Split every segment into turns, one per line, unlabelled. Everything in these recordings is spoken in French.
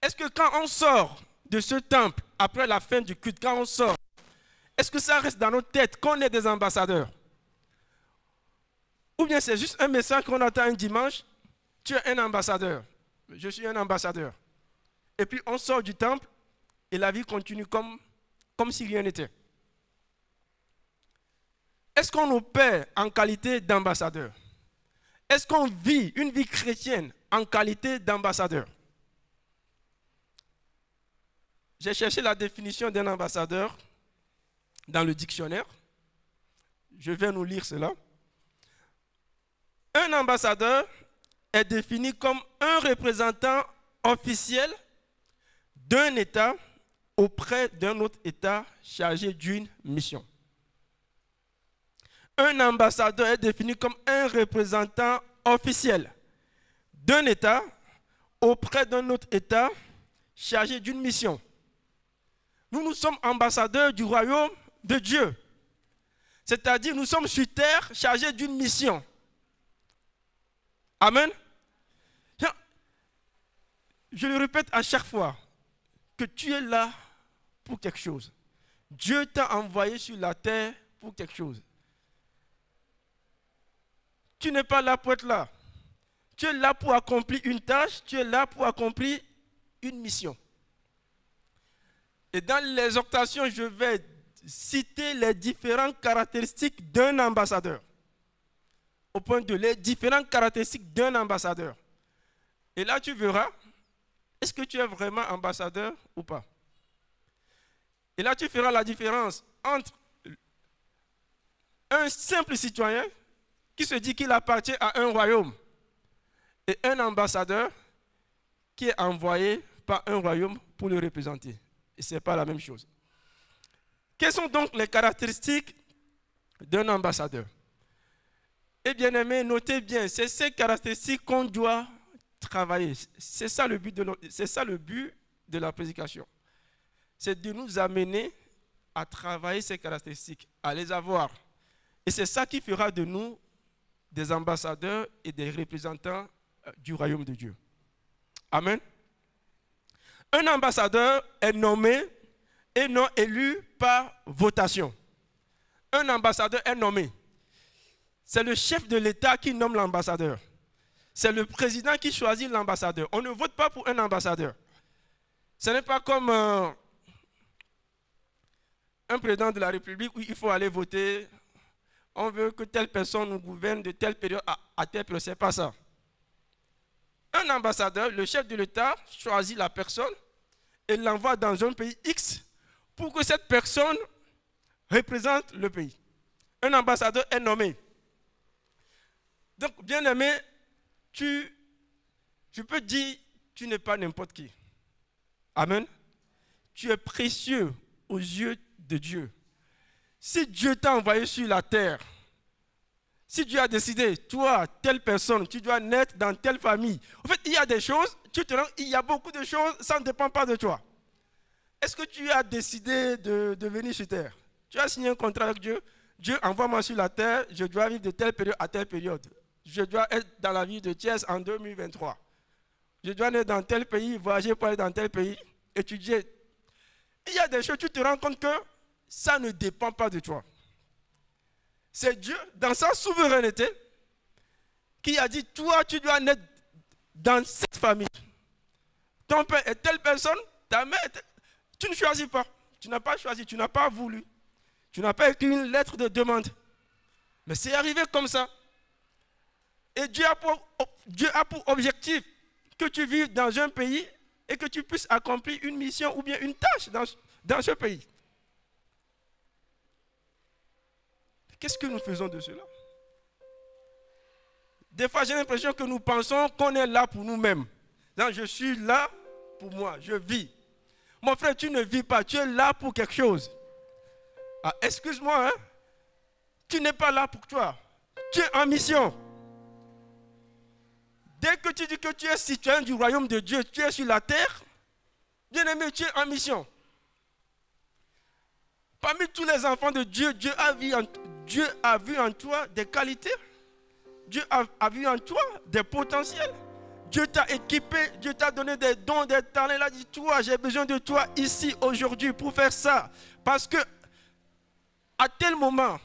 est-ce que quand on sort de ce temple, après la fin du culte, quand on sort, est-ce que ça reste dans notre tête qu'on est des ambassadeurs? Ou bien c'est juste un message qu'on entend un dimanche, tu es un ambassadeur, je suis un ambassadeur. Et puis on sort du temple et la vie continue comme si rien n'était. Est-ce qu'on opère en qualité d'ambassadeur? Est-ce qu'on vit une vie chrétienne en qualité d'ambassadeur? J'ai cherché la définition d'un ambassadeur dans le dictionnaire. Je vais nous lire cela. Un ambassadeur est défini comme un représentant officiel d'un État auprès d'un autre État chargé d'une mission. Un ambassadeur est défini comme un représentant officiel d'un État auprès d'un autre État chargé d'une mission. Nous sommes ambassadeurs du royaume de Dieu. C'est-à-dire, nous sommes sur terre chargés d'une mission. Amen. Je le répète à chaque fois, que tu es là pour quelque chose. Dieu t'a envoyé sur la terre pour quelque chose. Tu n'es pas là pour être là. Tu es là pour accomplir une tâche, tu es là pour accomplir une mission. Et dans l'exhortation, je vais citer les différentes caractéristiques d'un ambassadeur. Au point de les différentes caractéristiques d'un ambassadeur. Et là, tu verras, est-ce que tu es vraiment ambassadeur ou pas? Et là, tu feras la différence entre un simple citoyen qui se dit qu'il appartient à un royaume et un ambassadeur qui est envoyé par un royaume pour le représenter. Et ce n'est pas la même chose. Quelles sont donc les caractéristiques d'un ambassadeur? Et bien aimé, notez bien, c'est ces caractéristiques qu'on doit travailler. C'est ça le but de la prédication. C'est de nous amener à travailler ces caractéristiques, à les avoir. Et c'est ça qui fera de nous des ambassadeurs et des représentants du royaume de Dieu. Amen. Un ambassadeur est nommé et non élu par votation. Un ambassadeur est nommé. C'est le chef de l'État qui nomme l'ambassadeur. C'est le président qui choisit l'ambassadeur. On ne vote pas pour un ambassadeur. Ce n'est pas comme un président de la République où il faut aller voter. On veut que telle personne nous gouverne de telle période à telle période. Ce n'est pas ça. Un ambassadeur, le chef de l'État, choisit la personne et l'envoie dans un pays X pour que cette personne représente le pays. Un ambassadeur est nommé. Donc, bien aimé, je peux dire, tu n'es pas n'importe qui. Amen. Tu es précieux aux yeux de Dieu. Si Dieu t'a envoyé sur la terre, si Dieu a décidé, toi, telle personne, tu dois naître dans telle famille. En fait, il y a des choses, il y a beaucoup de choses, ça ne dépend pas de toi. Est-ce que tu as décidé de venir sur terre? Tu as signé un contrat avec Dieu. Dieu, envoie-moi sur la terre, je dois vivre de telle période à telle période. Je dois être dans la ville de Thiès en 2023. Je dois naître dans tel pays, voyager pour aller dans tel pays, étudier. Il y a des choses, tu te rends compte que ça ne dépend pas de toi. C'est Dieu, dans sa souveraineté, qui a dit, toi, tu dois naître dans cette famille. Ton père est telle personne, ta mère est telle... Tu ne choisis pas. Tu n'as pas choisi, tu n'as pas voulu. Tu n'as pas écrit une lettre de demande. Mais c'est arrivé comme ça. Et Dieu a pour objectif que tu vives dans un pays et que tu puisses accomplir une mission ou bien une tâche dans ce pays. Qu'est-ce que nous faisons de cela? Des fois, j'ai l'impression que nous pensons qu'on est là pour nous-mêmes. Je suis là pour moi, je vis. Mon frère, tu ne vis pas, tu es là pour quelque chose. Ah, excuse-moi, hein? Tu n'es pas là pour toi. Tu es en mission. Dès que tu dis que tu es citoyen du royaume de Dieu, tu es sur la terre, bien aimé, tu es en mission. Parmi tous les enfants de Dieu, Dieu a vu en toi des qualités. Dieu a vu en toi des potentiels. Dieu t'a équipé, Dieu t'a donné des dons, des talents. Il a dit, toi, j'ai besoin de toi ici, aujourd'hui, pour faire ça. Parce que, à tel moment,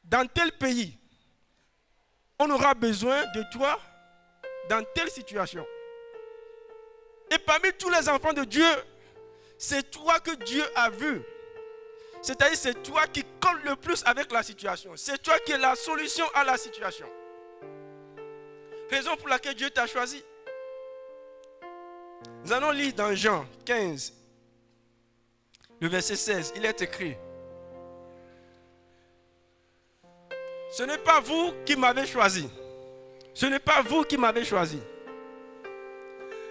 dans tel pays, on aura besoin de toi dans telle situation. Et parmi tous les enfants de Dieu, c'est toi que Dieu a vu. C'est-à-dire, c'est toi qui colle le plus avec la situation. C'est toi qui es la solution à la situation. Raison pour laquelle Dieu t'a choisi. Nous allons lire dans Jean 15, le verset 16. Il est écrit: ce n'est pas vous qui m'avez choisi. Ce n'est pas vous qui m'avez choisi.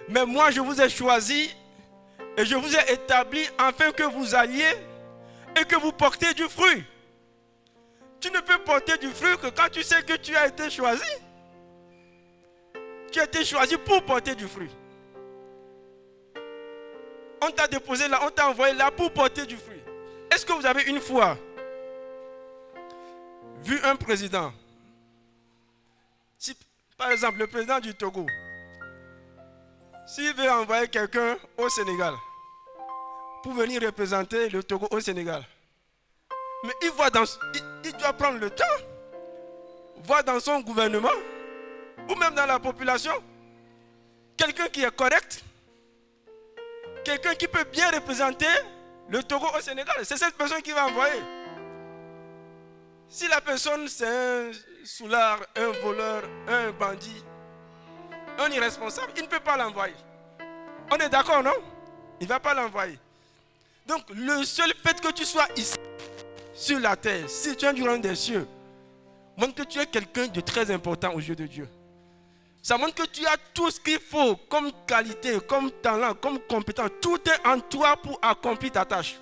Mais moi, je vous ai choisi et je vous ai établi afin que vous alliez et que vous portez du fruit. Tu ne peux porter du fruit que quand tu sais que tu as été choisi. Tu as été choisi pour porter du fruit. On t'a déposé là, on t'a envoyé là pour porter du fruit. Est-ce que vous avez une fois vu un président? Si, par exemple, le président du Togo, s'il veut envoyer quelqu'un au Sénégal pour venir représenter le Togo au Sénégal, mais il doit prendre le temps, voir dans son gouvernement, ou même dans la population, quelqu'un qui est correct, quelqu'un qui peut bien représenter le Togo au Sénégal. C'est cette personne qui va envoyer. Si la personne c'est un soulard, un voleur, un bandit, un irresponsable, il ne peut pas l'envoyer. On est d'accord, non? Il ne va pas l'envoyer. Donc le seul fait que tu sois ici, sur la terre, si tu es du royaume des cieux, montre que tu es quelqu'un de très important aux yeux de Dieu. Ça montre que tu as tout ce qu'il faut comme qualité, comme talent, comme compétence. Tout est en toi pour accomplir ta tâche.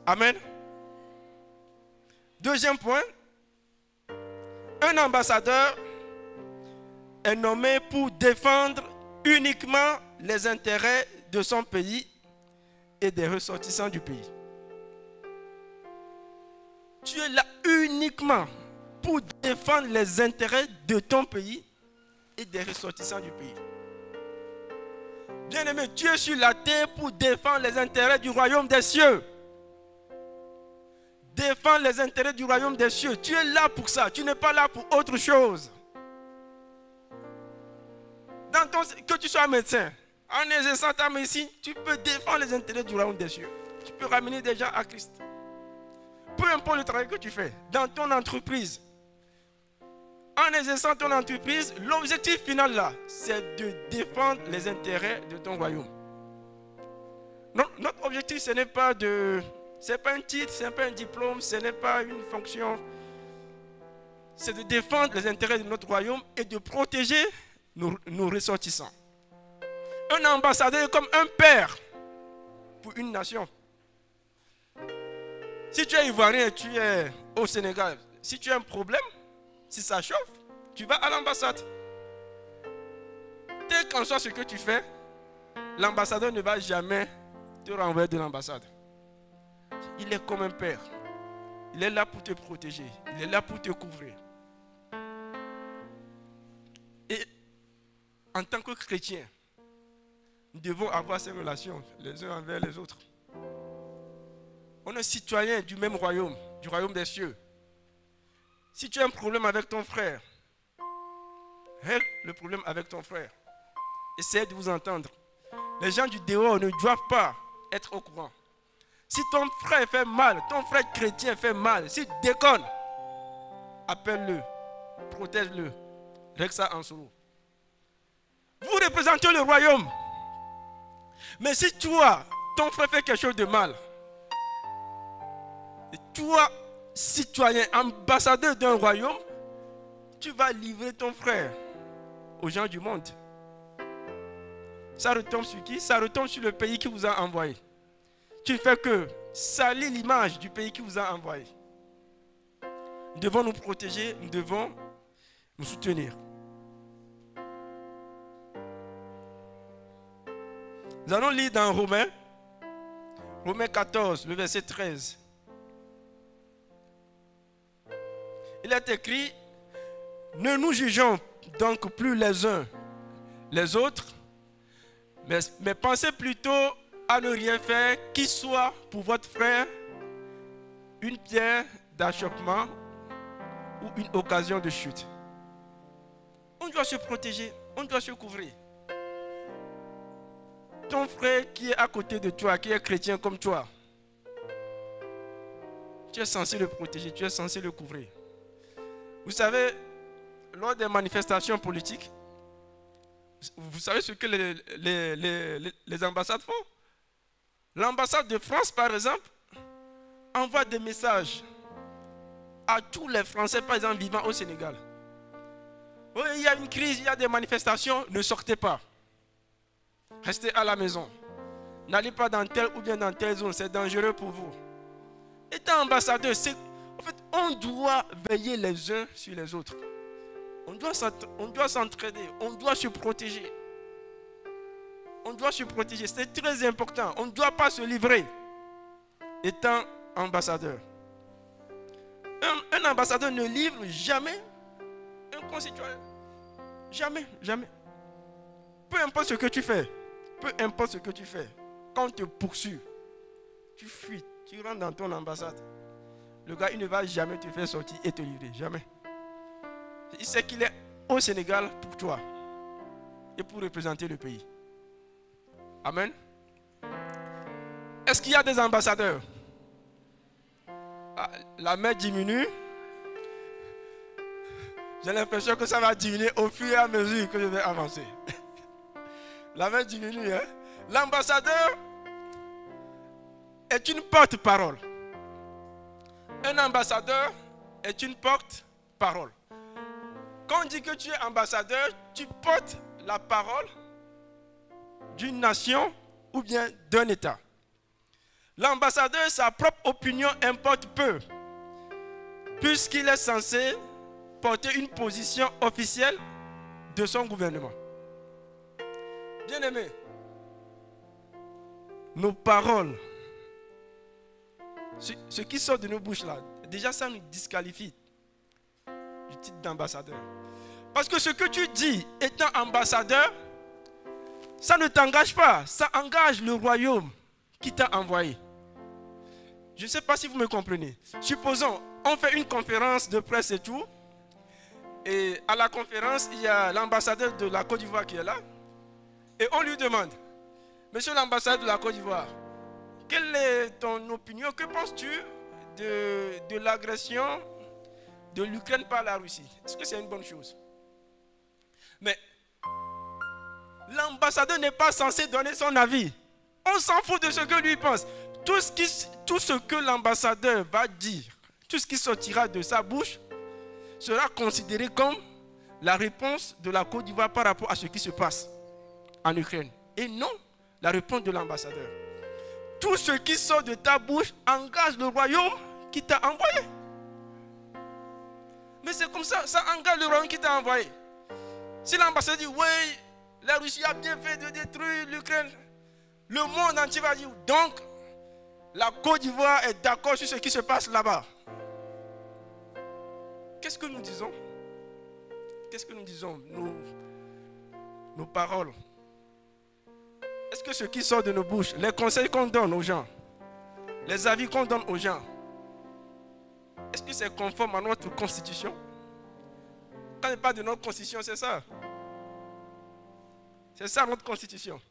Amen. Deuxième point, un ambassadeur est nommé pour défendre uniquement les intérêts de son pays et des ressortissants du pays. Tu es là uniquement pour défendre les intérêts de ton pays et des ressortissants du pays. Bien-aimé, tu es sur la terre pour défendre les intérêts du royaume des cieux. Défendre les intérêts du royaume des cieux. Tu es là pour ça. Tu n'es pas là pour autre chose. Que tu sois médecin, en exerçant ta médecine, tu peux défendre les intérêts du royaume des cieux. Tu peux ramener des gens à Christ. Peu importe le travail que tu fais, dans ton entreprise, en exerçant ton entreprise, l'objectif final là, c'est de défendre les intérêts de ton royaume. Notre objectif, ce n'est pas un titre, ce n'est pas un diplôme, ce n'est pas une fonction. C'est de défendre les intérêts de notre royaume et de protéger nos ressortissants. Un ambassadeur est comme un père pour une nation. Si tu es ivoirien et tu es au Sénégal, si tu as un problème, si ça chauffe, tu vas à l'ambassade. Quel qu'en soit ce que tu fais, l'ambassadeur ne va jamais te renvoyer de l'ambassade. Il est comme un père. Il est là pour te protéger. Il est là pour te couvrir. Et en tant que chrétien, nous devons avoir ces relations les uns envers les autres. On est citoyens du même royaume, du royaume des cieux. Si tu as un problème avec ton frère, règle le problème avec ton frère. Essaye de vous entendre. Les gens du dehors ne doivent pas être au courant. Si ton frère fait mal, ton frère chrétien fait mal, s'il déconne, appelle-le, protège-le, règle ça en solo. Vous représentez le royaume. Mais si toi, ton frère fait quelque chose de mal, et toi, citoyen, ambassadeur d'un royaume, tu vas livrer ton frère aux gens du monde. Ça retombe sur qui? Ça retombe sur le pays qui vous a envoyé. Tu ne fais que salir l'image du pays qui vous a envoyé. Nous devons nous protéger, nous devons nous soutenir. Nous allons lire dans Romains 14, le verset 13. Il est écrit: ne nous jugeons donc plus les uns les autres, mais pensez plutôt à ne rien faire qui soit pour votre frère une pierre d'achoppement ou une occasion de chute. On doit se protéger, on doit se couvrir. Ton frère qui est à côté de toi, qui est chrétien comme toi, tu es censé le protéger, tu es censé le couvrir. Vous savez, lors des manifestations politiques, vous savez ce que les ambassades font? L'ambassade de France, par exemple, envoie des messages à tous les Français, par exemple, vivant au Sénégal. Oui, il y a une crise, il y a des manifestations, ne sortez pas. Restez à la maison. N'allez pas dans telle ou bien dans telle zone, c'est dangereux pour vous. Étant ambassadeur, en fait, on doit veiller les uns sur les autres. On doit s'entraider, on doit se protéger. On doit se protéger, c'est très important. On ne doit pas se livrer étant ambassadeur. Un ambassadeur ne livre jamais un concitoyen. Jamais, jamais. Peu importe ce que tu fais, quand on te poursuit, tu fuis, tu rentres dans ton ambassade. Le gars, il ne va jamais te faire sortir et te livrer, jamais. Il sait qu'il est au Sénégal pour toi et pour représenter le pays. Amen. Est-ce qu'il y a des ambassadeurs? La main diminue. J'ai l'impression que ça va diminuer au fur et à mesure que je vais avancer. La main diminue. Hein? L'ambassadeur est une porte-parole. Un ambassadeur est une porte-parole. Quand on dit que tu es ambassadeur, tu portes la parole d'une nation ou bien d'un État. L'ambassadeur, sa propre opinion importe peu, puisqu'il est censé porter une position officielle de son gouvernement. Bien-aimés, nos paroles, ce qui sort de nos bouches là, déjà ça nous disqualifie du titre d'ambassadeur. Parce que ce que tu dis étant ambassadeur, ça ne t'engage pas, ça engage le royaume qui t'a envoyé. Je ne sais pas si vous me comprenez. Supposons, on fait une conférence de presse et tout, et à la conférence, il y a l'ambassadeur de la Côte d'Ivoire qui est là, et on lui demande, monsieur l'ambassadeur de la Côte d'Ivoire, quelle est ton opinion, que penses-tu de l'agression de l'Ukraine par la Russie? Est-ce que c'est une bonne chose? Mais l'ambassadeur n'est pas censé donner son avis. On s'en fout de ce que lui pense. Tout ce que l'ambassadeur va dire, tout ce qui sortira de sa bouche, sera considéré comme la réponse de la Côte d'Ivoire par rapport à ce qui se passe en Ukraine. Et non la réponse de l'ambassadeur. Tout ce qui sort de ta bouche engage le royaume qui t'a envoyé. Mais c'est comme ça, ça engage le royaume qui t'a envoyé. Si l'ambassadeur dit, oui, la Russie a bien fait de détruire l'Ukraine, le monde entier va dire, donc, la Côte d'Ivoire est d'accord sur ce qui se passe là-bas. Qu'est-ce que nous disons? Qu'est-ce que nous disons? Nos paroles. Est-ce que ce qui sort de nos bouches, les conseils qu'on donne aux gens, les avis qu'on donne aux gens, est-ce que c'est conforme à notre constitution? Quand on parle de notre constitution, c'est ça. C'est ça notre constitution.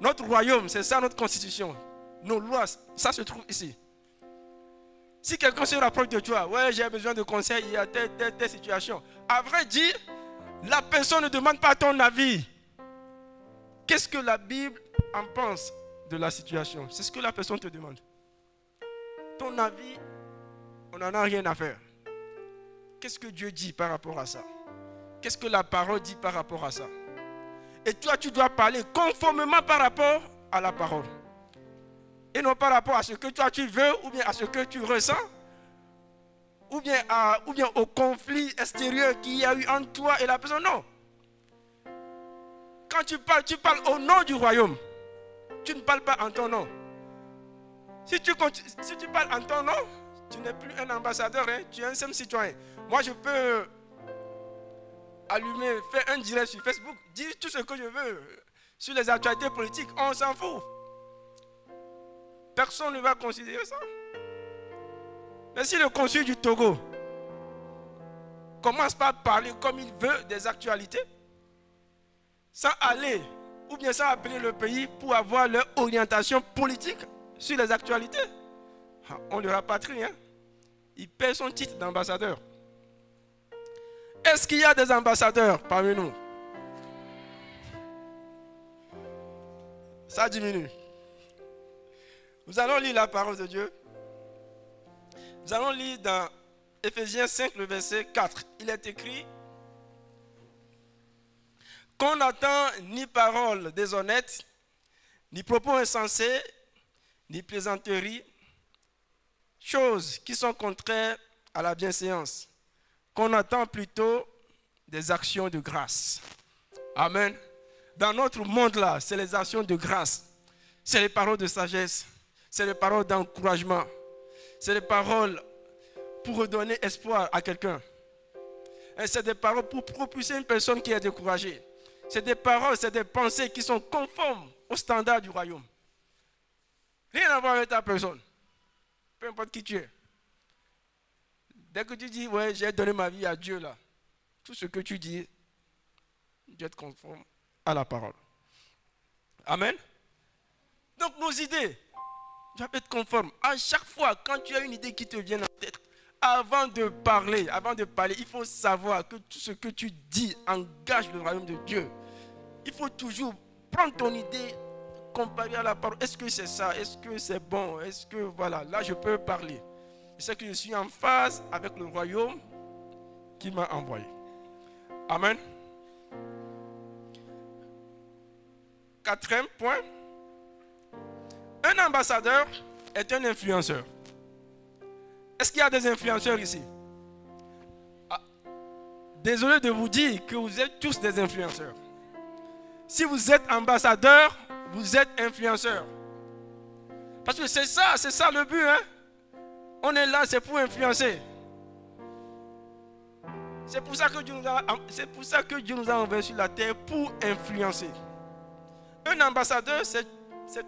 Notre royaume, c'est ça notre constitution. Nos lois, ça se trouve ici. Si quelqu'un se rapproche de toi, ouais, j'ai besoin de conseils, il y a telle situation. À vrai dire, la personne ne demande pas ton avis. Qu'est-ce que la Bible en pense de la situation? C'est ce que la personne te demande. Ton avis, on n'en a rien à faire. Qu'est-ce que Dieu dit par rapport à ça? Qu'est-ce que la parole dit par rapport à ça? Et toi, tu dois parler conformément par rapport à la parole. Et non par rapport à ce que toi tu veux, ou bien à ce que tu ressens, ou bien au conflit extérieur qu'il y a eu entre toi et la personne. Non. Quand tu parles au nom du royaume. Tu ne parles pas en ton nom. Si tu parles en ton nom, tu n'es plus un ambassadeur, hein, tu es un simple citoyen. Moi, je peux allumer, faire un direct sur Facebook, dire tout ce que je veux sur les actualités politiques, on s'en fout. Personne ne va considérer ça. Mais si le consul du Togo commence par parler comme il veut des actualités, sans aller ou bien sans appeler le pays pour avoir leur orientation politique sur les actualités, on le rapatrie, hein? Il perd son titre d'ambassadeur. Est-ce qu'il y a des ambassadeurs parmi nous? Ça diminue. Nous allons lire la parole de Dieu. Nous allons lire dans Éphésiens 5, le verset 4. Il est écrit qu'on n'entend ni parole déshonnête, ni propos insensés, ni plaisanteries, choses qui sont contraires à la bienséance. Qu'on attend plutôt des actions de grâce. Amen. Dans notre monde-là, c'est les actions de grâce. C'est les paroles de sagesse. C'est les paroles d'encouragement. C'est les paroles pour redonner espoir à quelqu'un. Et c'est des paroles pour propulser une personne qui est découragée. C'est des paroles, c'est des pensées qui sont conformes aux standards du royaume. Rien à voir avec ta personne. Peu importe qui tu es. Dès que tu dis, ouais, j'ai donné ma vie à Dieu là, tout ce que tu dis doit être conforme à la parole. Amen. Donc nos idées doivent être conformes. À chaque fois, quand tu as une idée qui te vient en tête, avant de parler, il faut savoir que tout ce que tu dis engage le royaume de Dieu. Il faut toujours prendre ton idée, comparer à la parole. Est-ce que c'est ça? Est-ce que c'est bon? Est-ce que voilà, là je peux parler? Je sais que je suis en phase avec le royaume qui m'a envoyé. Amen. Quatrième point. Un ambassadeur est un influenceur. Est-ce qu'il y a des influenceurs ici? Désolé de vous dire que vous êtes tous des influenceurs. Si vous êtes ambassadeur, vous êtes influenceur. Parce que c'est ça le but, hein? On est là, c'est pour influencer. C'est pour ça que Dieu nous a envoyés sur la terre, pour influencer. Un ambassadeur, c'est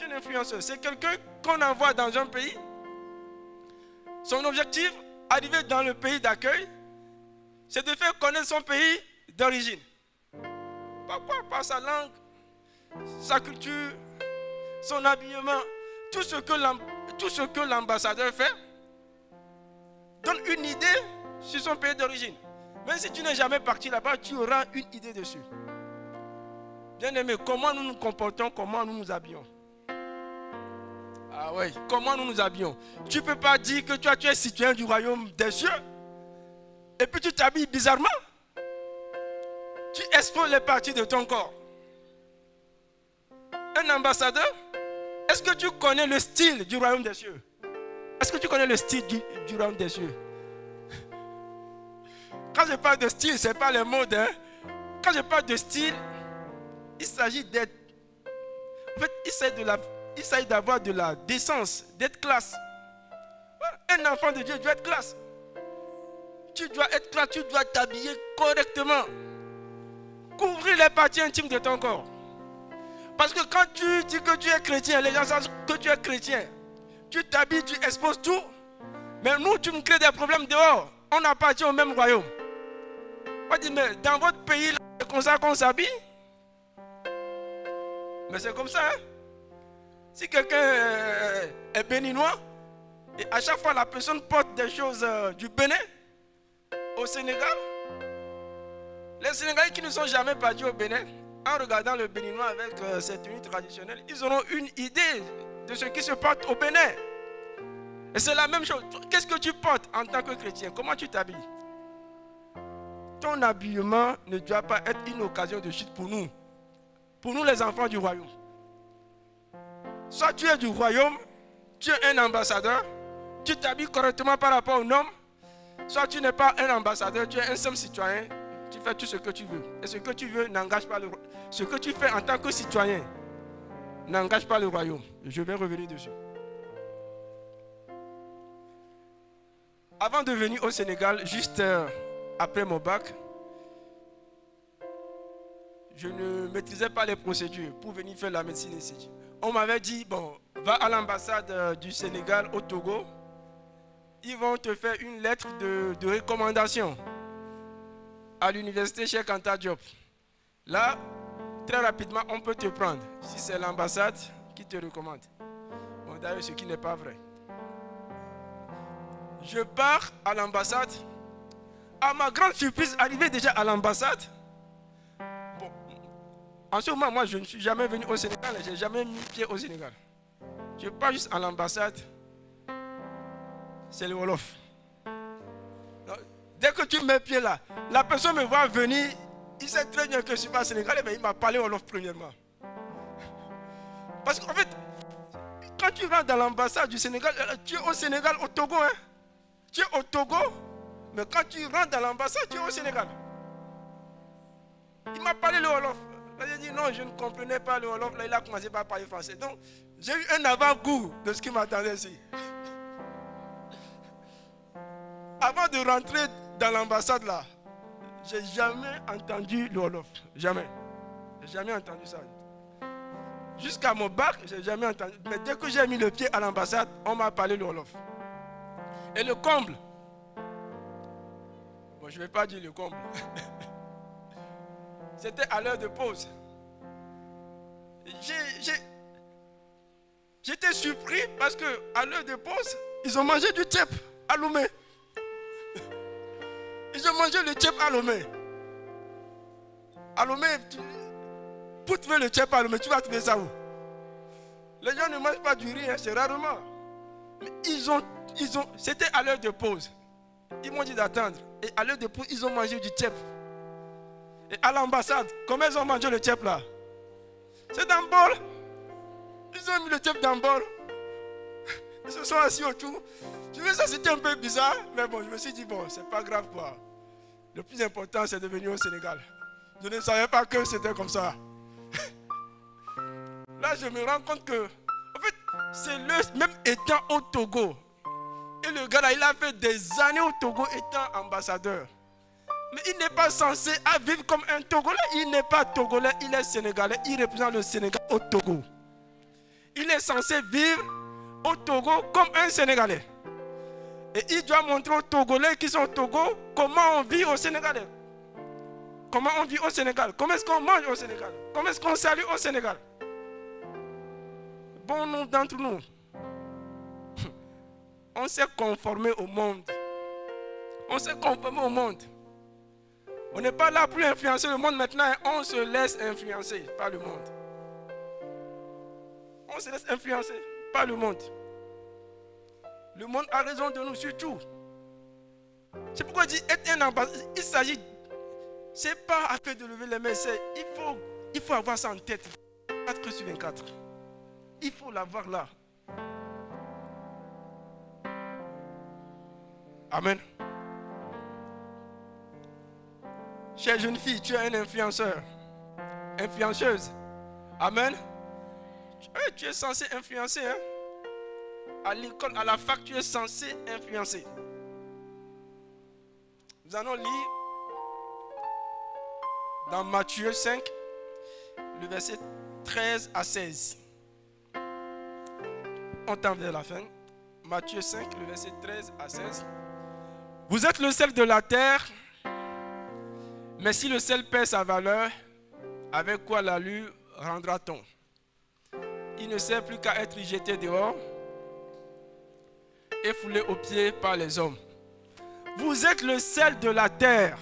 un influenceur. C'est quelqu'un qu'on envoie dans un pays. Son objectif, arriver dans le pays d'accueil, c'est de faire connaître son pays d'origine. Pourquoi? Par sa langue, sa culture, son habillement, tout ce que l'ambassadeur fait, donne une idée sur son pays d'origine. Même si tu n'es jamais parti là-bas, tu auras une idée dessus. Bien aimé, comment nous nous comportons, comment nous nous habillons? Ah oui, comment nous nous habillons? Tu ne peux pas dire que tu es citoyen du royaume des cieux et puis tu t'habilles bizarrement. Tu exposes les parties de ton corps. Un ambassadeur, est-ce que tu connais le style du royaume des cieux? Est-ce que tu connais le style du royaume des cieux? Quand je parle de style, ce n'est pas les modes. Hein? Quand je parle de style, il s'agit d'être... En fait, il s'agit d'avoir de la décence, d'être classe. Un enfant de Dieu doit être classe. Tu dois être classe, tu dois t'habiller correctement. Couvrir les parties intimes de ton corps. Parce que quand tu dis que tu es chrétien, les gens savent que tu es chrétien. Tu t'habilles, tu exposes tout. Mais nous, tu me crées des problèmes dehors. On appartient au même royaume. On dit, mais dans votre pays, c'est comme ça qu'on s'habille. Mais c'est comme ça. Hein? Si quelqu'un est béninois, et à chaque fois la personne porte des choses du Bénin, au Sénégal, les Sénégalais qui ne sont jamais partis au Bénin, en regardant le béninois avec ses tenues traditionnelles, ils auront une idée de ce qui se passe au Bénin. Et c'est la même chose. Qu'est-ce que tu portes en tant que chrétien? Comment tu t'habilles? Ton habillement ne doit pas être une occasion de chute pour nous les enfants du royaume. Soit tu es du royaume, tu es un ambassadeur, tu t'habilles correctement par rapport aux normes, soit tu n'es pas un ambassadeur, tu es un simple citoyen, tu fais tout ce que tu veux. Et ce que tu veux n'engage pas le royaume. Ce que tu fais en tant que citoyen n'engage pas le royaume. Je vais revenir dessus. Avant de venir au Sénégal, juste après mon bac, je ne maîtrisais pas les procédures pour venir faire la médecine ici. On m'avait dit, bon, va à l'ambassade du Sénégal au Togo. Ils vont te faire une lettre de recommandation à l'université Cheikh Anta Diop. Là, très rapidement, on peut te prendre si c'est l'ambassade qui te recommande. Bon, d'ailleurs, ce qui n'est pas vrai. Je pars à l'ambassade. À ma grande surprise, arrivé déjà à l'ambassade, bon, en ce moment, moi, je ne suis jamais venu au Sénégal, je n'ai jamais mis pied au Sénégal. Je pars juste à l'ambassade, c'est le Wolof. Donc, dès que tu mets pied là, la personne me voit venir, il sait très bien que je ne suis pas sénégalais, mais il m'a parlé Wolof premièrement. Parce qu'en fait, quand tu rentres dans l'ambassade du Sénégal, tu es au Sénégal, au Togo, hein? Tu es au Togo, mais quand tu rentres dans l'ambassade, tu es au Sénégal. Il m'a parlé le Wolof. Là, j'ai dit non, je ne comprenais pas le Wolof. Là, il a commencé par parler français. Donc, j'ai eu un avant-goût de ce qui m'attendait ici. Avant de rentrer dans l'ambassade là, j'ai jamais entendu le Wolof. Jamais. J'ai jamais entendu ça. Jusqu'à mon bac, j'ai jamais entendu. Mais dès que j'ai mis le pied à l'ambassade, on m'a parlé le Wolof. Et le comble. Bon, je ne vais pas dire le comble. C'était à l'heure de pause. J'étais surpris parce qu'à l'heure de pause, ils ont mangé du tchèp à Lomé. Ils ont mangé le tchèp à Lomé. À Lomé, pour trouver le tchèp à Lomé, tu vas trouver ça où? Les gens ne mangent pas du riz, hein, c'est rarement. Mais c'était à l'heure de pause. Ils m'ont dit d'attendre. Et à l'heure de pause, ils ont mangé du tchèp. Et à l'ambassade, comment ils ont mangé le tchèp là? C'est dans le bol. Ils ont mis le tchèp dans le bol. Ils se sont assis autour. Je me suis dit, c'était un peu bizarre. Mais bon, je me suis dit, bon, c'est pas grave quoi. Le plus important, c'est de venir au Sénégal. Je ne savais pas que c'était comme ça. Là, je me rends compte que, en fait, c'est même étant au Togo. Et le gars là, il a fait des années au Togo étant ambassadeur. Mais il n'est pas censé vivre comme un Togolais. Il n'est pas Togolais, il est Sénégalais. Il représente le Sénégal au Togo. Il est censé vivre au Togo comme un Sénégalais. Et il doit montrer aux Togolais qui sont au Togo comment on vit au Sénégal. Comment on vit au Sénégal. Comment est-ce qu'on mange au Sénégal. Comment est-ce qu'on salue au Sénégal. Bon nombre d'entre nous, on s'est conformé au monde. On s'est conformé au monde. On n'est pas là pour influencer le monde maintenant. On se laisse influencer par le monde. On se laisse influencer par le monde. Le monde a raison de nous surtout. C'est pourquoi je dis être un ambassadeur. Il s'agit, c'est pas à fait de lever les mains. Il faut avoir ça en tête. 24 sur 24. Il faut l'avoir là. Amen. Chère jeune fille, tu es un influenceur. Influenceuse. Amen. Tu es censé influencer. Hein? À l'école, à la fac, tu es censé influencer. Nous allons lire dans Matthieu 5, le verset 13 à 16. On tend vers la fin. Matthieu 5, le verset 13 à 16. Vous êtes le sel de la terre, mais si le sel perd sa valeur, avec quoi l'allure rendra-t-on? Il ne sert plus qu'à être jeté dehors et foulé aux pieds par les hommes. Vous êtes le sel de la terre.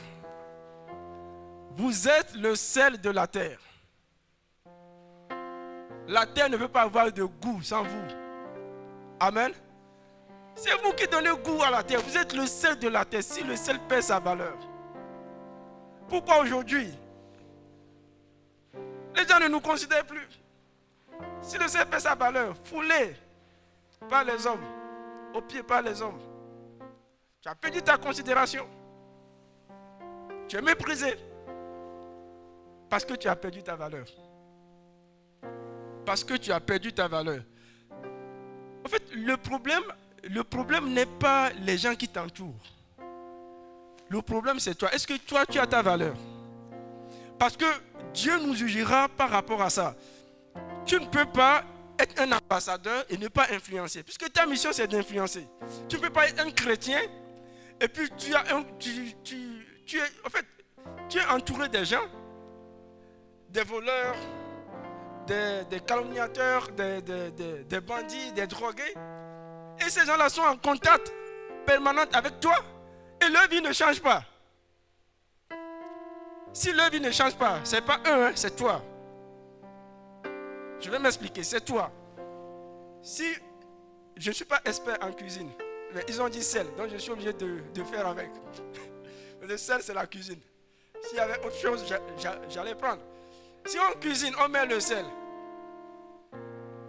Vous êtes le sel de la terre. La terre ne peut pas avoir de goût sans vous. Amen. C'est vous qui donnez goût à la terre. Vous êtes le sel de la terre. Si le sel perd sa valeur. Pourquoi aujourd'hui les gens ne nous considèrent plus? Si le sel perd sa valeur, foulé par les hommes, aux pieds par les hommes, tu as perdu ta considération. Tu es méprisé. Parce que tu as perdu ta valeur. Parce que tu as perdu ta valeur. En fait, le problème n'est pas les gens qui t'entourent. Le problème, c'est toi. Est-ce que toi, tu as ta valeur? Parce que Dieu nous jugera par rapport à ça. Tu ne peux pas être un ambassadeur et ne pas influencer. Puisque ta mission, c'est d'influencer. Tu ne peux pas être un chrétien et puis tu es entouré des gens, des voleurs, des calomniateurs, des bandits, des drogués. Et ces gens-là sont en contact permanent avec toi et leur vie ne change pas. Si leur vie ne change pas, ce n'est pas eux, hein, c'est toi. Je vais m'expliquer, c'est toi. Si je ne suis pas expert en cuisine, mais ils ont dit sel, donc je suis obligé de faire avec. Le sel, c'est la cuisine. S'il y avait autre chose, j'allais prendre. Si on cuisine, on met le sel.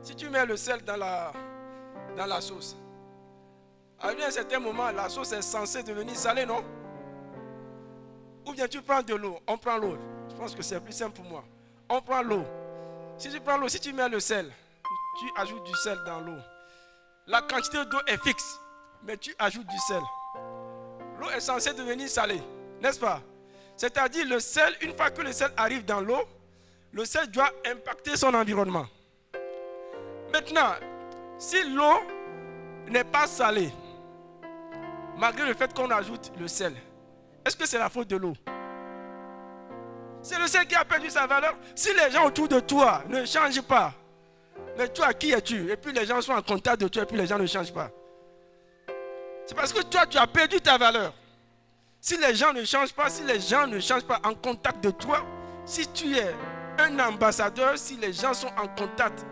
Si tu mets le sel dans la sauce, à un certain moment, la sauce est censée devenir salée, non? Ou bien tu prends de l'eau, on prend l'eau. Je pense que c'est plus simple pour moi. On prend l'eau. Si tu prends l'eau, si tu mets le sel, tu ajoutes du sel dans l'eau. La quantité d'eau est fixe, mais tu ajoutes du sel. L'eau est censée devenir salée, n'est-ce pas? C'est-à-dire le sel, une fois que le sel arrive dans l'eau, le sel doit impacter son environnement. Maintenant, si l'eau n'est pas salée, malgré le fait qu'on ajoute le sel, est-ce que c'est la faute de l'eau? C'est le sel qui a perdu sa valeur. Si les gens autour de toi ne changent pas, mais toi, qui es-tu? Et puis les gens sont en contact de toi et puis les gens ne changent pas. C'est parce que toi, tu as perdu ta valeur. Si les gens ne changent pas, si les gens ne changent pas en contact de toi, si tu es un ambassadeur, si les gens sont en contact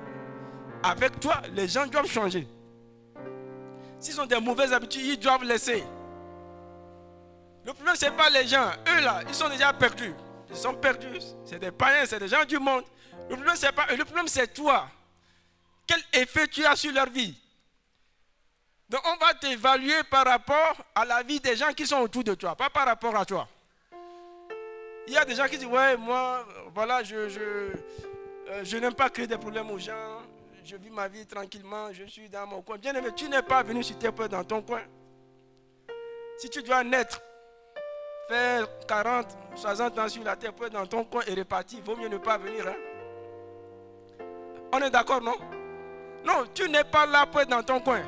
avec toi, les gens doivent changer. S'ils ont des mauvaises habitudes, ils doivent laisser. Le problème, ce n'est pas les gens. Eux là, ils sont déjà perdus. Ils sont perdus. C'est des païens, c'est des gens du monde. Le problème, c'est pas eux. Le problème, c'est toi. Quel effet tu as sur leur vie? Donc, on va t'évaluer par rapport à la vie des gens qui sont autour de toi, pas par rapport à toi. Il y a des gens qui disent, ouais, moi, voilà, je n'aime pas créer des problèmes aux gens. Je vis ma vie tranquillement, je suis dans mon coin. Bien aimé, tu n'es pas venu sur tes peurs dans ton coin. Si tu dois naître, faire 40, 60 ans sur la terre, peur dans ton coin et repartir, il vaut mieux ne pas venir. Hein? On est d'accord, non? Non, tu n'es pas là pour être dans ton coin.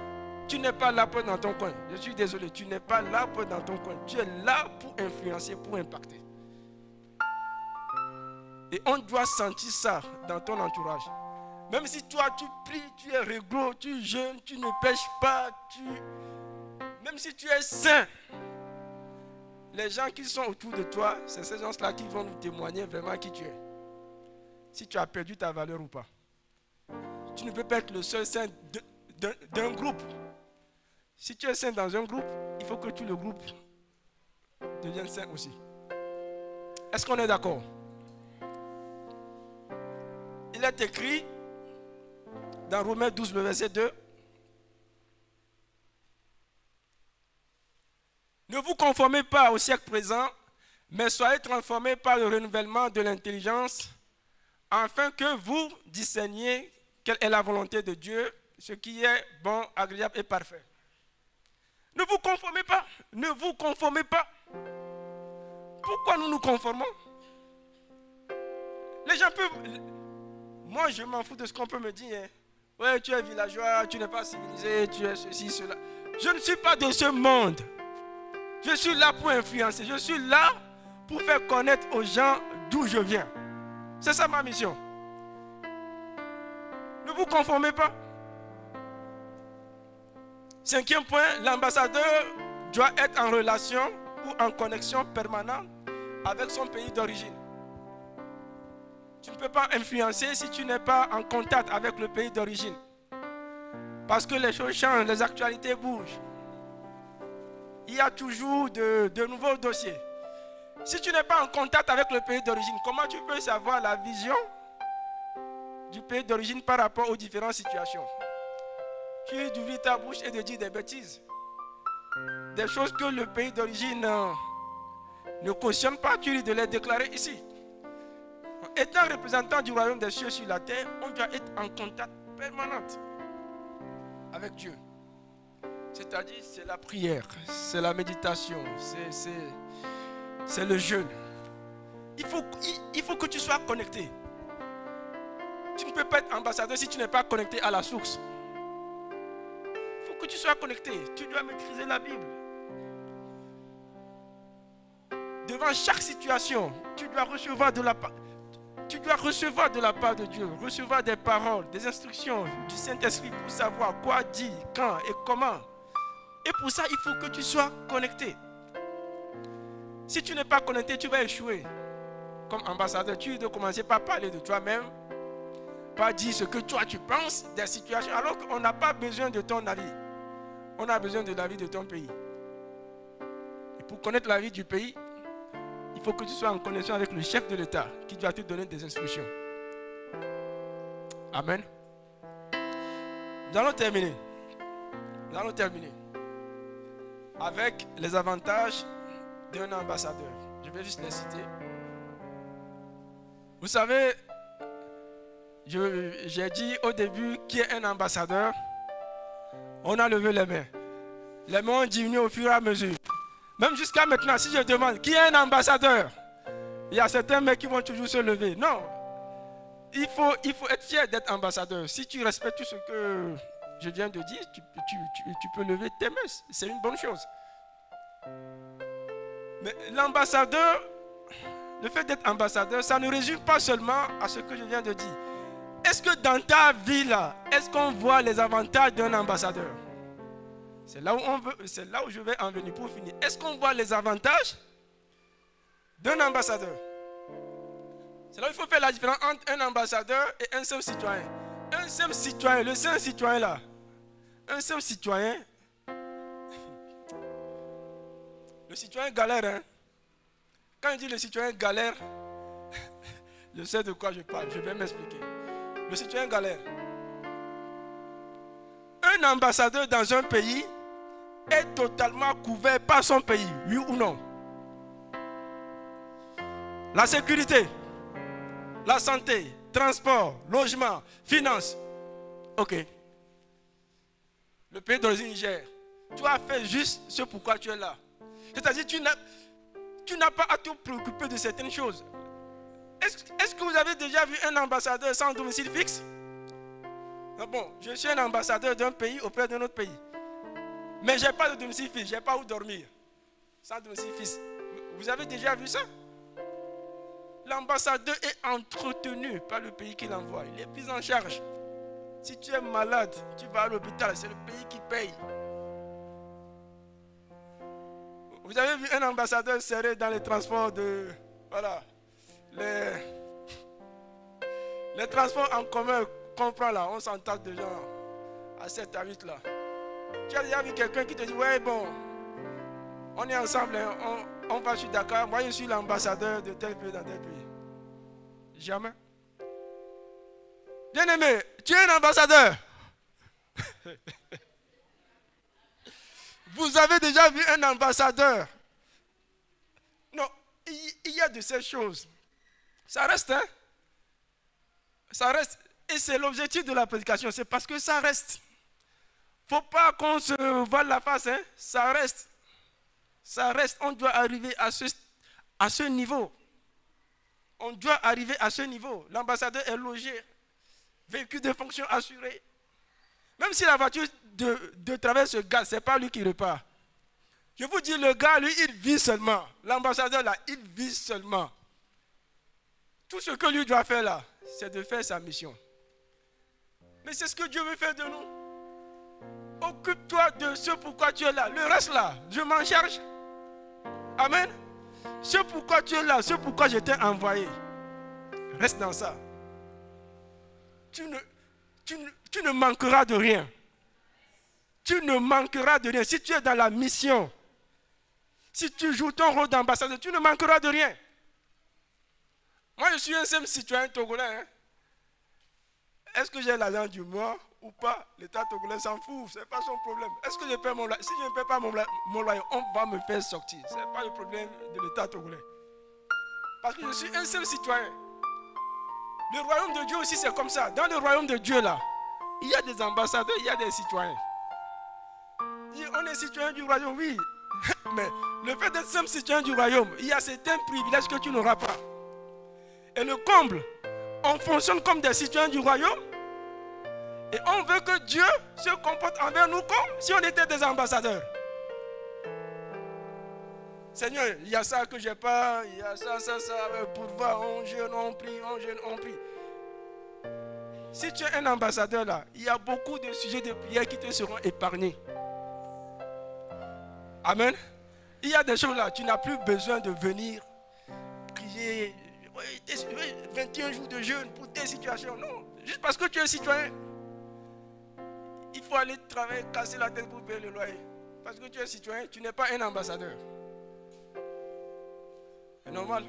Tu n'es pas là pour être dans ton coin. Je suis désolé, tu n'es pas là pour être dans ton coin. Tu es là pour influencer, pour impacter. Et on doit sentir ça dans ton entourage. Même si toi, tu pries, tu es réglo, tu jeûnes, tu ne pêches pas, même si tu es saint, les gens qui sont autour de toi, c'est ces gens-là qui vont nous témoigner vraiment qui tu es. Si tu as perdu ta valeur ou pas. Tu ne peux pas être le seul saint d'un groupe. Si tu es saint dans un groupe, il faut que tout le groupe devienne saint aussi. Est-ce qu'on est d'accord? Il est écrit dans Romains 12, le verset 2. Ne vous conformez pas au siècle présent, mais soyez transformés par le renouvellement de l'intelligence, afin que vous discerniez quelle est la volonté de Dieu, ce qui est bon, agréable et parfait. Ne vous conformez pas. Ne vous conformez pas. Pourquoi nous nous conformons? Les gens peuvent... Moi, je m'en fous de ce qu'on peut me dire. Hein. Ouais, tu es villageois, tu n'es pas civilisé, tu es ceci, cela. Je ne suis pas de ce monde. Je suis là pour influencer. Je suis là pour faire connaître aux gens d'où je viens. C'est ça ma mission. Ne vous conformez pas. 5e point, l'ambassadeur doit être en relation ou en connexion permanente avec son pays d'origine. Tu ne peux pas influencer si tu n'es pas en contact avec le pays d'origine. Parce que les choses changent, les actualités bougent. Il y a toujours de nouveaux dossiers. Si tu n'es pas en contact avec le pays d'origine, comment tu peux savoir la vision du pays d'origine par rapport aux différentes situations? Tu d'ouvrir ta bouche et de dire des bêtises. Des choses que le pays d'origine ne cautionne pas, tu risques de les déclarer ici. Étant représentant du royaume des cieux sur la terre, on doit être en contact permanent avec Dieu. C'est-à-dire, c'est la prière, c'est la méditation, c'est le jeûne. Il faut que tu sois connecté. Tu ne peux pas être ambassadeur si tu n'es pas connecté à la source. Il faut que tu sois connecté. Tu dois maîtriser la Bible. Devant chaque situation, tu dois recevoir de la part de Dieu, recevoir des paroles, des instructions du Saint-Esprit pour savoir quoi dire, quand et comment. Et pour ça, il faut que tu sois connecté. Si tu n'es pas connecté, tu vas échouer. Comme ambassadeur, tu dois commencer par parler de toi-même, par dire ce que toi tu penses des situations, alors qu'on n'a pas besoin de ton avis. On a besoin de l'avis de ton pays. Et pour connaître l'avis du pays, il faut que tu sois en connexion avec le chef de l'État qui doit te donner des instructions. Amen. Nous allons terminer. Avec les avantages d'un ambassadeur. Je vais juste les citer. Vous savez, j'ai dit au début qui est un ambassadeur. On a levé les mains. Les mains ont diminué au fur et à mesure. Même jusqu'à maintenant, si je demande qui est un ambassadeur, il y a certains mecs qui vont toujours se lever. Non. Il faut être fier d'être ambassadeur. Si tu respectes tout ce que je viens de dire, tu peux lever tes mains. C'est une bonne chose. Mais l'ambassadeur, le fait d'être ambassadeur, ça ne résume pas seulement à ce que je viens de dire. Est-ce que dans ta vie là, est-ce qu'on voit les avantages d'un ambassadeur? C'est là où je vais en venir pour finir. Est-ce qu'on voit les avantages d'un ambassadeur? C'est là où il faut faire la différence entre un ambassadeur et un simple citoyen. Un simple citoyen, le simple citoyen là. Un simple citoyen. Le citoyen galère. Hein? Quand je dis le citoyen galère, je sais de quoi je parle. Je vais m'expliquer. Le citoyen galère. Un ambassadeur dans un pays est totalement couvert par son pays, oui ou non? La sécurité, la santé, transport, logement, finances. Ok. Le pays d'origine Niger. Tu as fait juste ce pourquoi tu es là. C'est-à-dire tu n'as pas à te préoccuper de certaines choses. Est-ce que vous avez déjà vu un ambassadeur sans domicile fixe? Bon, je suis un ambassadeur d'un pays auprès d'un autre pays. Mais je n'ai pas de domicile fixe, je n'ai pas où dormir. Sans domicile fixe. Vous avez déjà vu ça? L'ambassadeur est entretenu par le pays qui l'envoie. Il est pris en charge. Si tu es malade, tu vas à l'hôpital, c'est le pays qui paye. Vous avez vu un ambassadeur serré dans les transports de... Voilà. Les transports en commun qu'on prend là, on s'entasse de gens à 7 à 8 là. Tu as déjà vu quelqu'un qui te dit, ouais bon, on est ensemble, hein, on va sur Dakar, moi je suis l'ambassadeur de tel pays dans tel pays. Jamais. Bien-aimé, tu es un ambassadeur. Vous avez déjà vu un ambassadeur? Non, il y a de ces choses. Ça reste, hein? Ça reste. Et c'est l'objectif de la prédication, c'est parce que ça reste. Il ne faut pas qu'on se voile la face, hein? Ça reste. Ça reste. On doit arriver à ce niveau. On doit arriver à ce niveau. L'ambassadeur est logé, véhicule de fonction assuré. Même si la voiture de travail se gare, ce n'est pas lui qui repart. Je vous dis, le gars, lui, il vit seulement. L'ambassadeur, là, il vit seulement. Tout ce que lui doit faire, là, c'est de faire sa mission. Mais c'est ce que Dieu veut faire de nous. Occupe-toi de ce pourquoi tu es là. Le reste, là, je m'en charge. Amen. Ce pourquoi tu es là, ce pourquoi je t'ai envoyé. Reste dans ça. Tu ne manqueras de rien. Tu ne manqueras de rien. Si tu es dans la mission, si tu joues ton rôle d'ambassadeur, tu ne manqueras de rien. Moi, je suis un simple citoyen togolais. Hein? Est-ce que j'ai l'argent du mois ou pas? L'État togolais s'en fout. Ce n'est pas son problème. Est-ce que je paie mon loyer? Si je ne paie pas mon loyer, on va me faire sortir. Ce n'est pas le problème de l'État togolais. Parce que je suis un seul citoyen. Le royaume de Dieu aussi, c'est comme ça. Dans le royaume de Dieu, là, il y a des ambassadeurs, il y a des citoyens. On est citoyen du royaume, oui. Mais le fait d'être simple citoyen du royaume, il y a certains privilèges que tu n'auras pas. Et le comble, on fonctionne comme des citoyens du royaume. Et on veut que Dieu se comporte envers nous comme si on était des ambassadeurs. Seigneur, il y a ça que j'ai pas, il y a ça, pour voir, on jeûne, on prie, on jeûne, on prie. Si tu es un ambassadeur là, il y a beaucoup de sujets de prière qui te seront épargnés. Amen. Il y a des choses là, tu n'as plus besoin de venir prier 21 jours de jeûne pour tes situations. Non, juste parce que tu es citoyen. Il faut aller travailler, casser la tête pour payer le loyer. Parce que tu es citoyen, tu n'es pas un ambassadeur. C'est normal.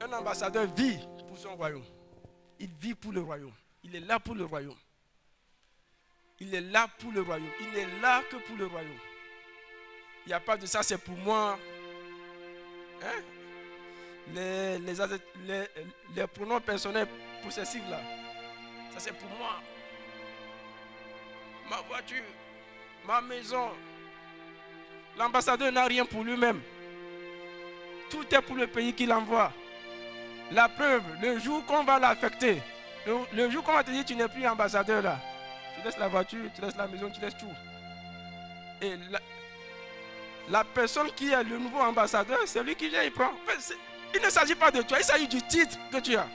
Un ambassadeur vit pour son royaume. Il vit pour le royaume. Il est là pour le royaume. Il est là pour le royaume. Il n'est là que pour le royaume. Il n'y a pas de ça, c'est pour moi. Hein? Les pronoms personnels possessifs là. Ça c'est pour moi. Ma voiture, ma maison. L'ambassadeur n'a rien pour lui-même. Tout est pour le pays qu'il envoie. La preuve, le jour qu'on va l'affecter, le jour qu'on va te dire tu n'es plus ambassadeur là, tu laisses la voiture, tu laisses la maison, tu laisses tout. Et la personne qui est le nouveau ambassadeur, c'est lui qui vient, il prend. Enfin, il ne s'agit pas de toi, il s'agit du titre que tu as.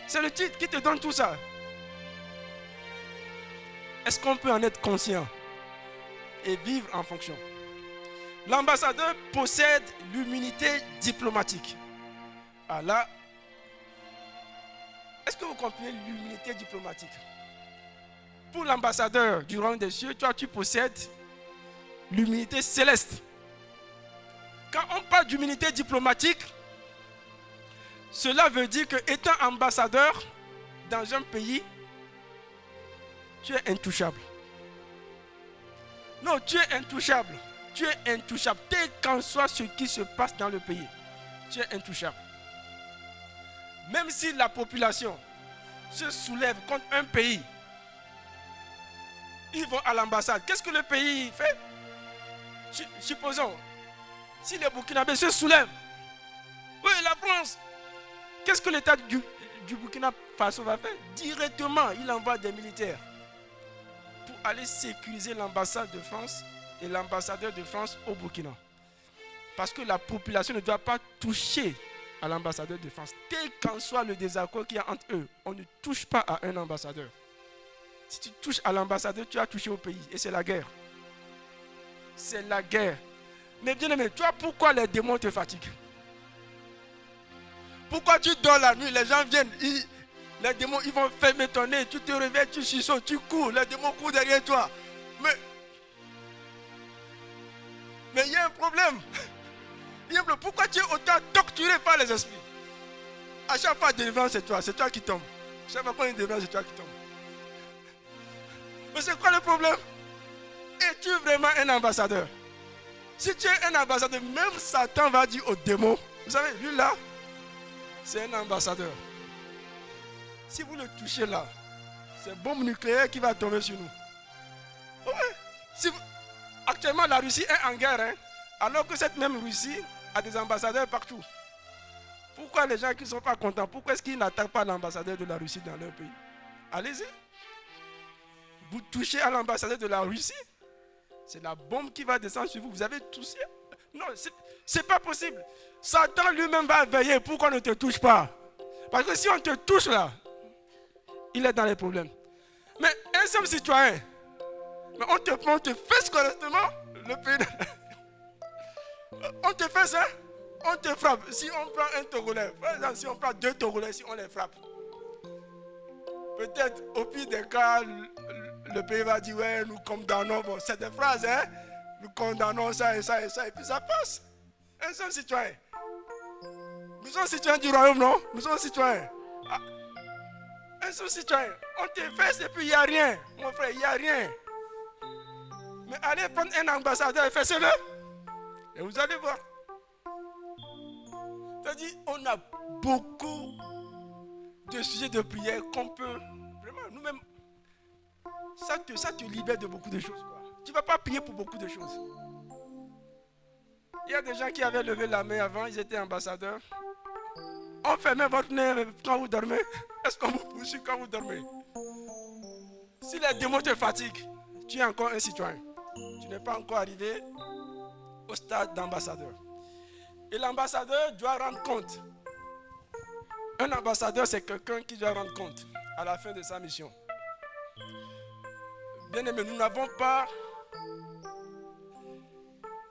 C'est le titre qui te donne tout ça. Est-ce qu'on peut en être conscient et vivre en fonction? L'ambassadeur possède l'immunité diplomatique. Ah là, est-ce que vous comprenez l'immunité diplomatique? Pour l'ambassadeur du royaume des cieux, toi tu possèdes l'immunité céleste. Quand on parle d'immunité diplomatique, cela veut dire que étant ambassadeur dans un pays, tu es intouchable. Non, tu es intouchable. Tu es intouchable. Quel qu'en soit ce qui se passe dans le pays, tu es intouchable. Même si la population se soulève contre un pays, ils vont à l'ambassade. Qu'est-ce que le pays fait? Supposons, si les Burkinabés se soulèvent, oui, la France, qu'est-ce que l'État du Burkina Faso va faire? Directement, il envoie des militaires pour aller sécuriser l'ambassade de France et l'ambassadeur de France au Burkina. Parce que la population ne doit pas toucher à l'ambassadeur de France. Quel qu'en soit le désaccord qu'il y a entre eux, on ne touche pas à un ambassadeur. Si tu touches à l'ambassadeur, tu as touché au pays. Et c'est la guerre. C'est la guerre. Mais bien aimé, tu vois pourquoi les démons te fatiguent? Pourquoi tu dors la nuit, les gens viennent, les démons ils vont fermer ton nez, tu te réveilles, tu chuchotes, tu cours, les démons courent derrière toi. Mais il y a un problème. Pourquoi tu es autant torturé par les esprits? À chaque fois, délivrance, c'est toi qui tombes. Chaque fois qu'on est délivrance, c'est toi qui tombes. Mais c'est quoi le problème? Es-tu vraiment un ambassadeur? Si tu es un ambassadeur, même Satan va dire aux démons, vous savez, lui là, c'est un ambassadeur. Si vous le touchez là, c'est une bombe nucléaire qui va tomber sur nous. Ouais. Actuellement, la Russie est en guerre, hein, alors que cette même Russie a des ambassadeurs partout. Pourquoi les gens qui ne sont pas contents, pourquoi est-ce qu'ils n'attaquent pas l'ambassadeur de la Russie dans leur pays? Allez-y. Vous touchez à l'ambassadeur de la Russie, c'est la bombe qui va descendre sur vous. Vous avez touché. Non, c'est pas possible. Satan lui-même va veiller pour qu'on ne te touche pas. Parce que si on te touche là, il est dans les problèmes. Mais un seul citoyen, mais on te fait correctement, le pays. On te fait ça, on te frappe. Si on prend un Togolais, par exemple, si on prend 2 Togolais, si on les frappe, peut-être au pire des cas, le pays va dire, ouais, nous condamnons. Bon, c'est des phrases, hein. Nous condamnons ça et ça et ça, et puis ça passe. Un seul citoyen. Nous sommes citoyens du royaume, non? Nous sommes citoyens. Ah. Un seul citoyen. On te fait et puis il n'y a rien. Mon frère, il n'y a rien. Mais allez prendre un ambassadeur et faites-le. Et vous allez voir. C'est-à-dire, on a beaucoup de sujets de prière qu'on peut, vraiment, nous-mêmes, ça te libère de beaucoup de choses, quoi. Tu ne vas pas prier pour beaucoup de choses. Il y a des gens qui avaient levé la main avant, ils étaient ambassadeurs. On fermait votre nez quand vous dormez. Est-ce qu'on vous poursuit quand vous dormez? Si les démons te fatiguent, tu es encore un citoyen. Tu n'es pas encore arrivé au stade d'ambassadeur. Et l'ambassadeur doit rendre compte. Un ambassadeur, c'est quelqu'un qui doit rendre compte à la fin de sa mission. Bien aimé, nous n'avons pas...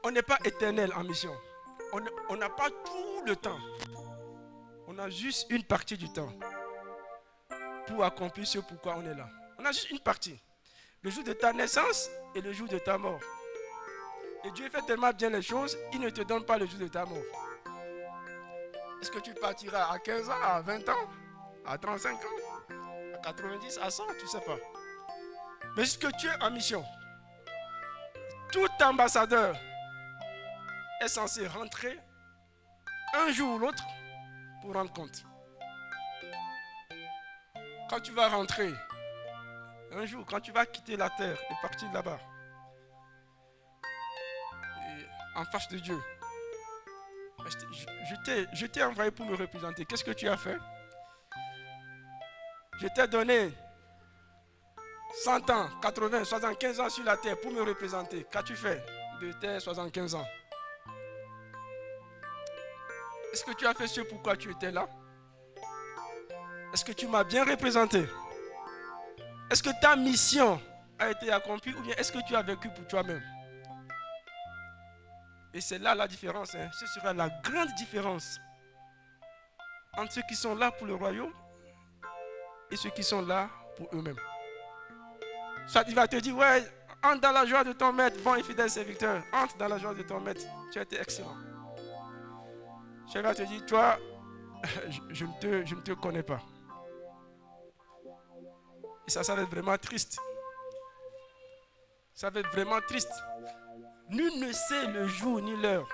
On n'est pas éternel en mission. On n'a pas tout le temps. On a juste une partie du temps pour accomplir ce pourquoi on est là. On a juste une partie. Le jour de ta naissance et le jour de ta mort. Et Dieu fait tellement bien les choses, il ne te donne pas le jour de ta mort. Est-ce que tu partiras à 15 ans, à 20 ans, à 35 ans, à 90, à 100, tu ne sais pas. Mais est-ce que tu es en mission? Tout ambassadeur est censé rentrer un jour ou l'autre pour rendre compte. Quand tu vas rentrer, un jour, quand tu vas quitter la terre et partir là-bas, en face de Dieu, je t'ai envoyé pour me représenter. Qu'est-ce que tu as fait? Je t'ai donné 100 ans, 80, 75 ans sur la terre pour me représenter. Qu'as-tu fait de tes 75 ans? Est-ce que tu as fait ce pourquoi tu étais là? Est-ce que tu m'as bien représenté? Est-ce que ta mission a été accomplie ou bien est-ce que tu as vécu pour toi-même? Et c'est là la différence. Hein. Ce sera la grande différence entre ceux qui sont là pour le royaume et ceux qui sont là pour eux-mêmes. Soit il va te dire, ouais, entre dans la joie de ton maître, bon et fidèle serviteur. Entre dans la joie de ton maître, tu as été excellent. Soit il va te dire, toi, je ne te connais pas. Et ça va être vraiment triste. Ça va être vraiment triste. Nul ne sait le jour ni l'heure.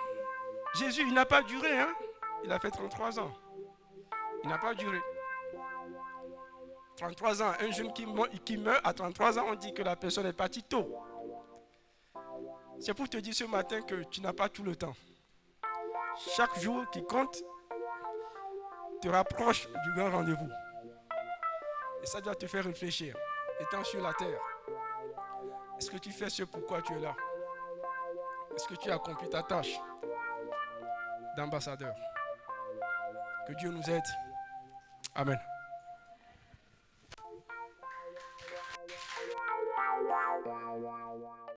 Jésus, il n'a pas duré. Hein? Il a fait 33 ans. Il n'a pas duré. 33 ans, un jeune qui meurt à 33 ans, on dit que la personne est partie tôt. C'est pour te dire ce matin que tu n'as pas tout le temps. Chaque jour qui compte te rapproche du grand rendez-vous. Et ça doit te faire réfléchir. Étant sur la terre, est-ce que tu fais ce pourquoi tu es là? Est-ce que tu as accompli ta tâche d'ambassadeur? Que Dieu nous aide. Amen.